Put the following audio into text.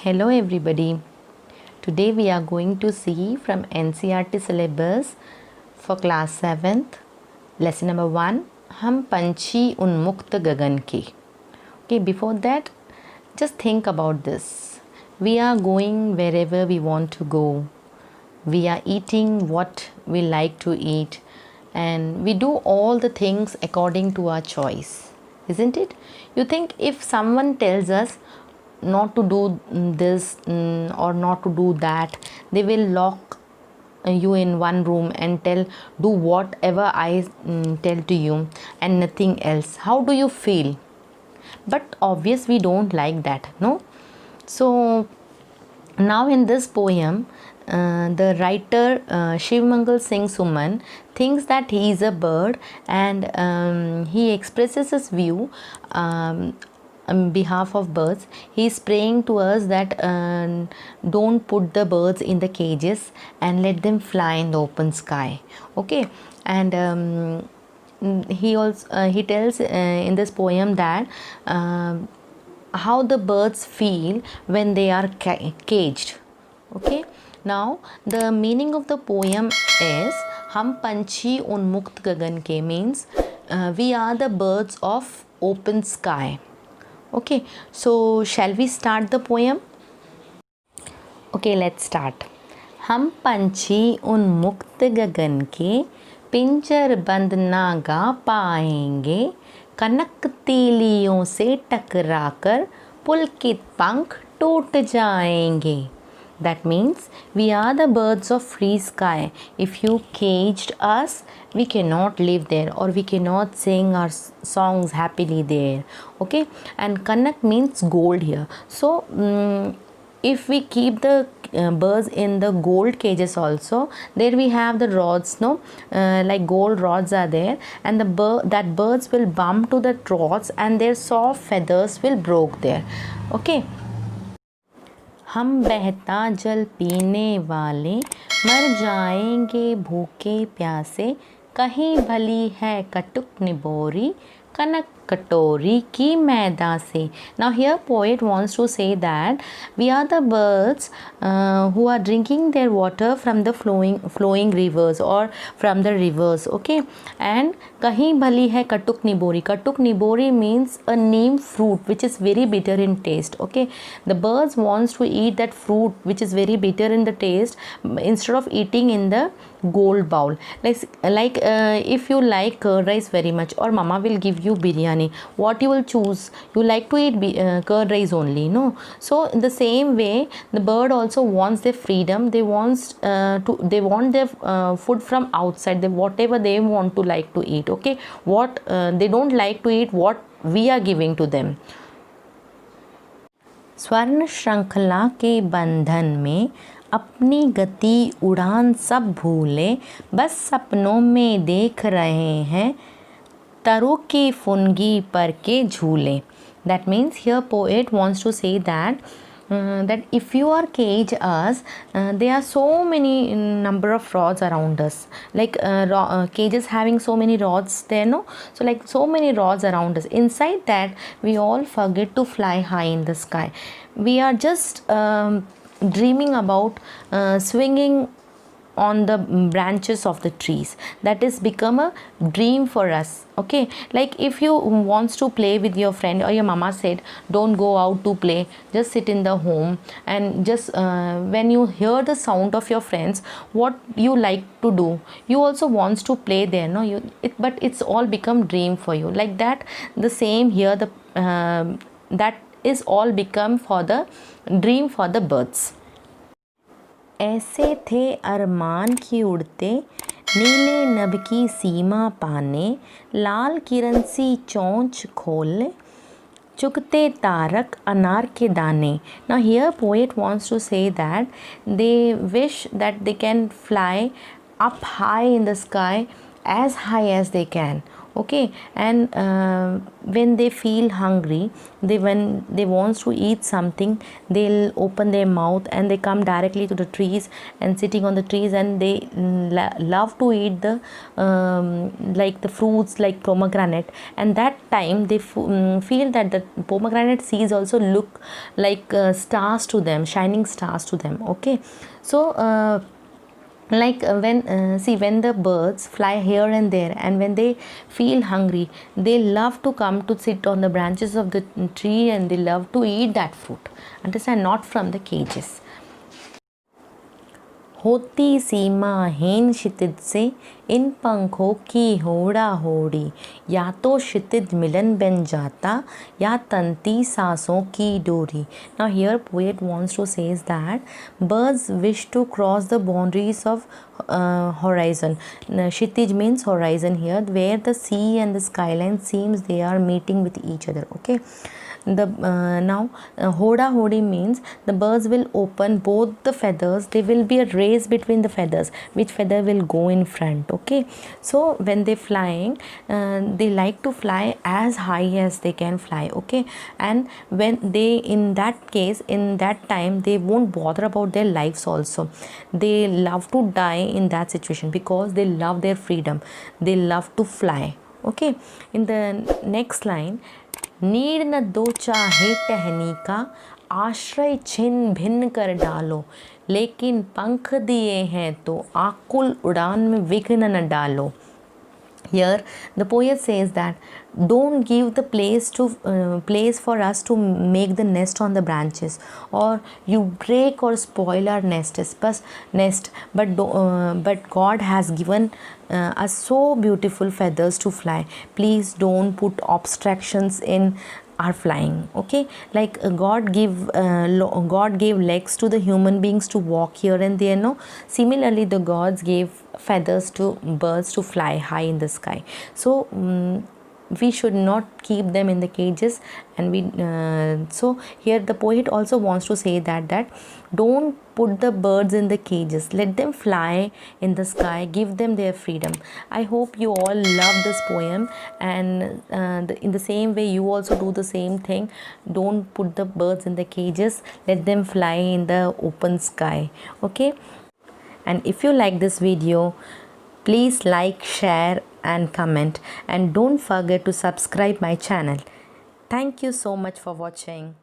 Hello everybody. Today we are going to see from NCERT syllabus for class 7th lesson number 1 हम पंछी उन्मुक्त गगन के. Okay, before that just think about this. We are going wherever we want to go. We are eating what we like to eat and we do all the things according to our choice, isn't it? You think if someone tells us not to do this or not to do that, they will lock you in one room and tell do whatever I tell to you and nothing else. How do you feel? But obvious we don't like that, no? So now in this poem the writer Shiv Mangal Singh Suman thinks that he is a bird and he expresses his view on behalf of birds. He is praying to us that don't put the birds in the cages and let them fly in the open sky. Okay, and he tells in this poem that how the birds feel when they are caged. Okay, now the meaning of the poem is हम पंछी उन्मुक्त गगन के means we are the birds of open sky. Okay, so shall we start the poem? Okay, let's start. हम पंछी उन्मुक्त गगन के पिंजर बंद ना गा पाएंगे, कनक तीलियों से टकराकर पुलकित पंख टूट जाएंगे. That means we are the birds of free sky. If you caged us, we cannot live there or we cannot sing our songs happily there. Okay, and kanak means gold here. So if we keep the birds in the gold cages also, there we have the rods, no, like gold rods are there, and that birds will bump to the rods and their soft feathers will broke there. Okay, हम बहता जल पीने वाले मर जाएंगे भूखे प्यासे, कहीं भली है कटुक निबोरी कनक कटोरी की मैदा से. Now here poet wants to say that we are the birds who are drinking their water from the flowing rivers or from the rivers. Okay, and kahin bhali hai katuk nibori. Katuk nibori means a neem fruit which is very bitter in taste. Okay, the birds wants to eat that fruit which is very bitter in the taste instead of eating in the gold bowl. Like if you like curd rice very much or mama will give you biryani, what you will choose? You like to eat curd rice only, no? So in the same way the bird also wants their freedom. They want their food from outside, whatever they want to like to eat. Okay, what they don't like to eat, what we are giving to them. स्वर्ण श्रृंखला के बंधन में अपनी गति उड़ान सब भूले, बस सपनों में देख रहे हैं तरों के फुनगी पर के झूले. That means here poet wants to say that if you are cage us, there are so many number of rods around us, like cages having so many rods there, no? So like so many rods around us. Inside that we all forget to fly high in the sky. We are just dreaming about swinging on the branches of the trees. That is become a dream for us. Okay, like if you wants to play with your friend or your mama said don't go out to play, just sit in the home and just when you hear the sound of your friends, what you like to do, you also wants to play there, no? But it's all become dream for you. Like that the same here, the that is all become for the dream for the birds. ऐसे थे अरमान की उड़ते नीले नभ की सीमा पाने, लाल किरण सी चोंच खोले चुगते तारक अनार के दाने. Now here poet wants to say that they wish that they can fly up high in the sky as high as they can. Okay, and when they feel hungry, when they wants to eat something, they'll open their mouth and they come directly to the trees and sitting on the trees, and they love to eat the like the fruits like pomegranate, and that time they feel that the pomegranate seeds also look like stars to them, shining stars to them. Okay, so when the birds fly here and there, and when they feel hungry, they love to come to sit on the branches of the tree, and they love to eat that fruit, understand, not from the cages. होती सीमा हीन क्षितिज से इन पंखों की होड़ा होड़ी, या तो क्षितिज मिलन बन जाता या तंती सांसों की डोरी. Now here poet wants to say that birds wish to cross the boundaries of horizon. Kshitij means horizon here, where the sea and the skyline seems they are meeting with each other. Okay, now hoda hodi means the birds will open both the feathers. There will be a race between the feathers, which feather will go in front. Okay, so when they flying, they like to fly as high as they can fly. Okay, and when they, in that case, in that time, they won't bother about their lives also. They love to die in that situation because they love their freedom, they love to fly. Okay, in the next line, need न दो चाहे टहनी का, आश्रय छिन्न भिन्न कर डालो, लेकिन पंख दिए हैं तो आकुल उड़ान में विघ्न न डालो. Here the poet says that don't give the place for us to make the nest on the branches, or you break or spoil our nest. But God has given us so beautiful feathers to fly. Please don't put obstructions in our flying. Okay, like God gave legs to the human beings to walk here and there. No, similarly the gods gave feathers to birds to fly high in the sky. So we should not keep them in the cages, and so here the poet also wants to say that don't put the birds in the cages, let them fly in the sky, give them their freedom. I hope you all love this poem, and in the same way you also do the same thing. Don't put the birds in the cages, let them fly in the open sky. Okay, and if you like this video, please like, share and comment, and don't forget to subscribe my channel. Thank you so much for watching.